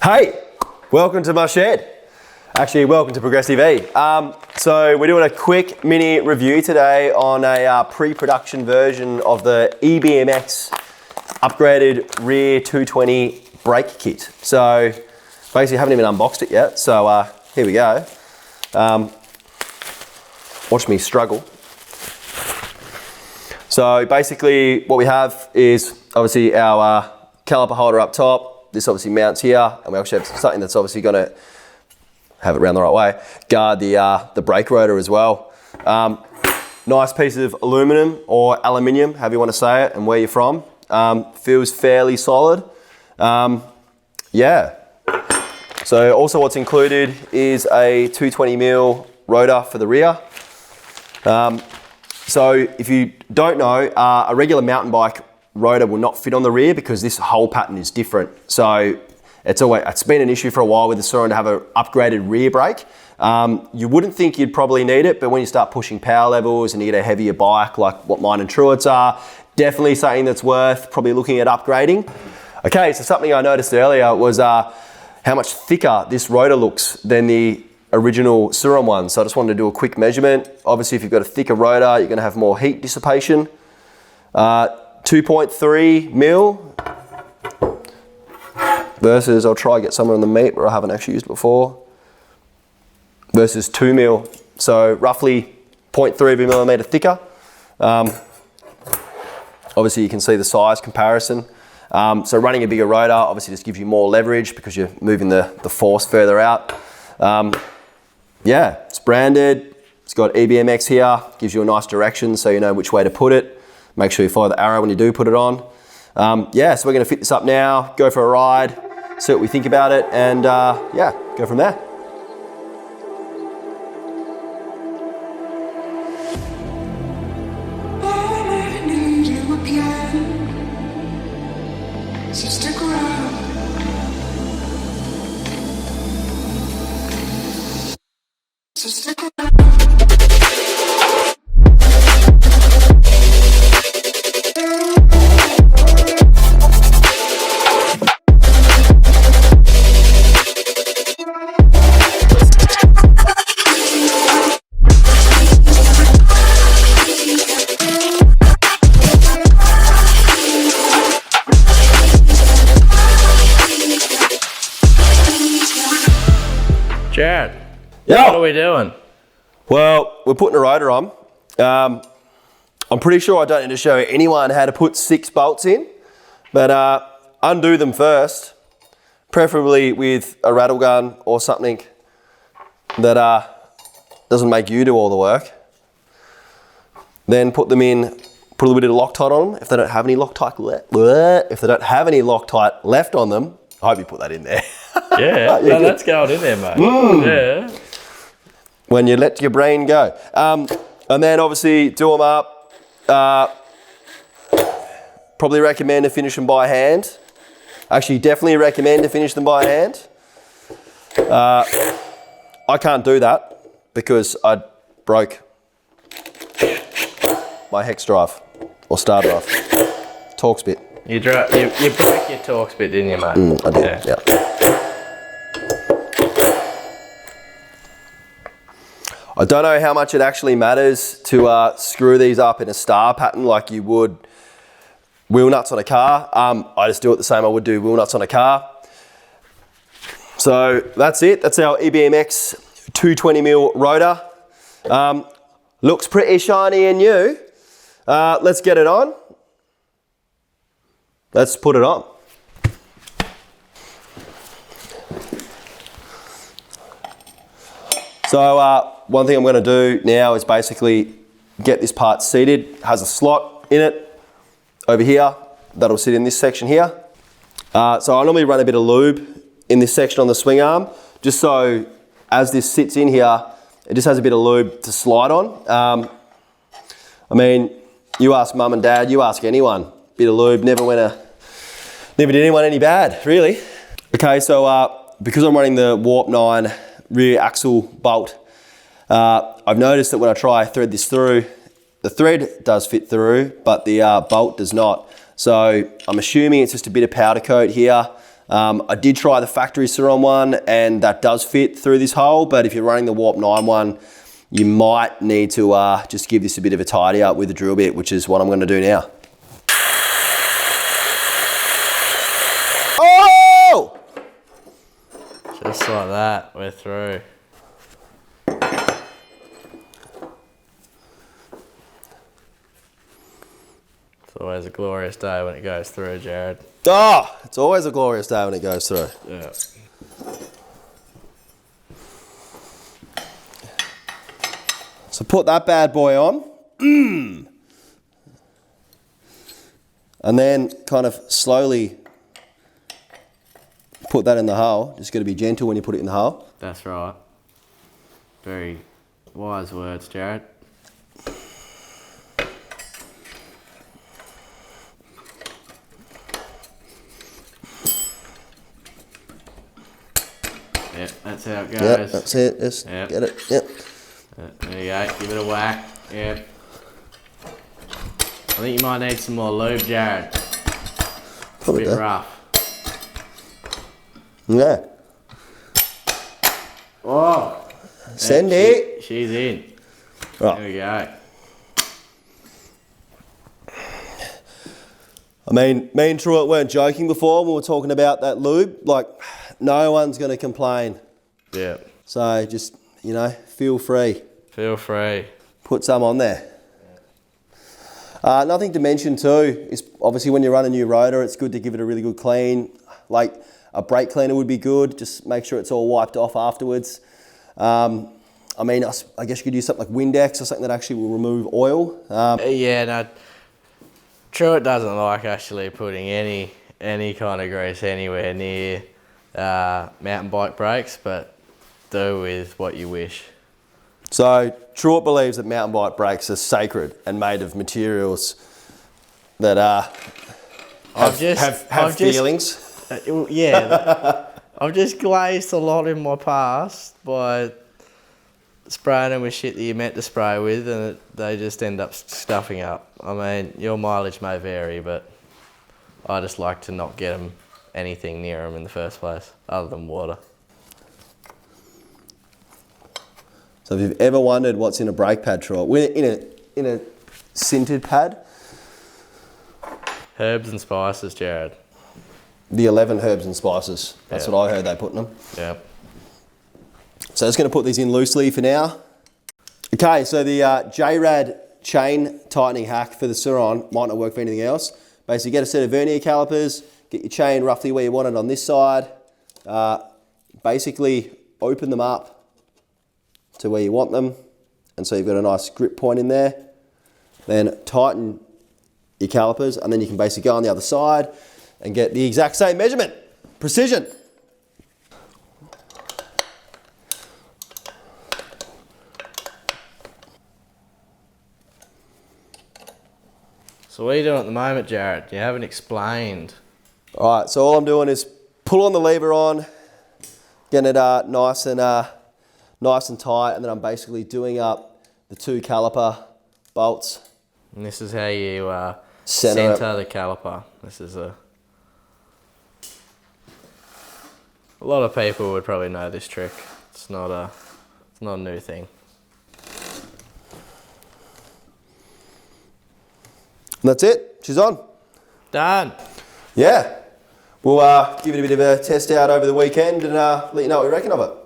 Hey, welcome to my shed. Actually, welcome to Progressive E. So we're doing a quick mini review today on a pre-production version of the Ebmx upgraded rear 220 brake kit. So basically haven't even unboxed it yet. So here we go. Watch me struggle. So basically what we have is obviously our caliper holder up top. This obviously mounts here, and we actually have something that's obviously going to have it around the right way, guard the brake rotor as well. Nice piece of aluminum or aluminium, however you want to say it, and where you're from. Feels fairly solid. Yeah. So also what's included is a 220mm rotor for the rear. So if you don't know, a regular mountain bike rotor will not fit on the rear because this whole pattern is different. So it's been an issue for a while with the Sur Ron to have an upgraded rear brake. You wouldn't think you'd probably need it, but when you start pushing power levels and you get a heavier bike like what mine and Truett's are, definitely something that's worth probably looking at upgrading. Okay, so something I noticed earlier was how much thicker this rotor looks than the original Sur Ron one. So I just wanted to do a quick measurement. Obviously, if you've got a thicker rotor, you're going to have more heat dissipation. 2.3 mil versus, I'll try get somewhere on the meat where I haven't actually used before, versus 2 mil. So roughly 0.3 of a millimeter thicker. Obviously you can see the size comparison. So running a bigger rotor obviously just gives you more leverage because you're moving the force further out. Yeah, it's branded. It's got Ebmx here, gives you a nice direction so you know which way to put it. Make sure you follow the arrow when you do put it on. Yeah, so we're gonna fit this up now, go for a ride, see what we think about it, and yeah, go from there. So stick around. So stick around. Jared, Yeah. what are we doing? Well, we're putting a rotor on. I'm pretty sure I don't need to show anyone how to put 6 bolts in, but undo them first, preferably with a rattle gun or something that doesn't make you do all the work. Then put them in, put a little bit of Loctite on them. If they don't have any Loctite left on them, I hope you put that in there. Yeah, no, that's going in there, mate. Yeah. When you let your brain go. And then obviously do them up. Probably recommend to finish them by hand. Actually, definitely recommend to finish them by hand. I can't do that because I broke my hex drive or star drive. Torx bit. You broke your Torx bit, didn't you, mate? I did, yeah. I don't know how much it actually matters to screw these up in a star pattern like you would wheel nuts on a car. I just do it the same I would do wheel nuts on a car. So that's it. That's our Ebmx 220mm rotor. Looks pretty shiny and new. Let's get it on. Let's put it on. So one thing I'm going to do now is basically get this part seated. It has a slot in it over here that'll sit in this section here. So I normally run a bit of lube in this section on the swing arm, just so as this sits in here, it just has a bit of lube to slide on. I mean, you ask mum and dad, you ask anyone, bit of lube never did anyone any bad, really. Okay, so because I'm running the Warp 9 rear axle bolt, I've noticed that when I try thread this through, the thread does fit through, but the bolt does not. So I'm assuming it's just a bit of powder coat here. I did try the factory Sur Ron one, and that does fit through this hole, but if you're running the Warp 9 one, you might need to just give this a bit of a tidy up with the drill bit, which is what I'm going to do now. Oh! Just like that, we're through. It's always a glorious day when it goes through, Jared. Oh, it's always a glorious day when it goes through. Yeah. So put that bad boy on. And then kind of slowly put that in the hole. Just got to be gentle when you put it in the hole. That's right. Very wise words, Jared. Yep, that's how it goes. Yep, that's it. Just Yep. get it. Yep. There you go, give it a whack. Yep. I think you might need some more lube, Jared. Probably It's a bit do. rough. Yeah. Oh! Send Yeah, it. She's in. Right. There we go. I mean, me and Truett weren't joking before when we were talking about that lube. Like, no one's going to complain. Yeah. So just, you know, feel free. Feel free. Put some on there. Nothing to mention too is obviously when you run a new rotor, it's good to give it a really good clean. Like a brake cleaner would be good. Just make sure it's all wiped off afterwards. I mean, I guess you could use something like Windex or something that actually will remove oil. Yeah, no. Truett doesn't like actually putting any kind of grease anywhere near mountain bike brakes, but do with what you wish. So Truett believes that mountain bike brakes are sacred and made of materials that have feelings. Yeah, I've just glazed a lot in my past by spraying them with shit that you meant to spray with, and they just end up stuffing up. I mean, your mileage may vary, but I just like to not get them anything near them in the first place, other than water. So if you've ever wondered what's in a brake pad, Truett, we're in a sintered pad. Herbs and spices, Jared. The 11 herbs and spices. That's Yeah. what I heard they put in them. Yeah. So just going to put these in loosely for now. Okay, so the J-Rad chain tightening hack for the Sur Ron might not work for anything else. Basically get a set of vernier calipers, get your chain roughly where you want it on this side. Basically open them up to where you want them. And so you've got a nice grip point in there. Then tighten your calipers, and then you can basically go on the other side and get the exact same measurement. Precision. So what are you doing at the moment, Jared? You haven't explained. All right, so all I'm doing is pull on the lever on, getting it nice and tight, and then I'm basically doing up the two caliper bolts. And this is how you Center center the caliper. This is a lot of people would probably know this trick. It's not a new thing. And that's it. She's on. Done. Yeah. We'll give it a bit of a test out over the weekend and let you know what we reckon of it.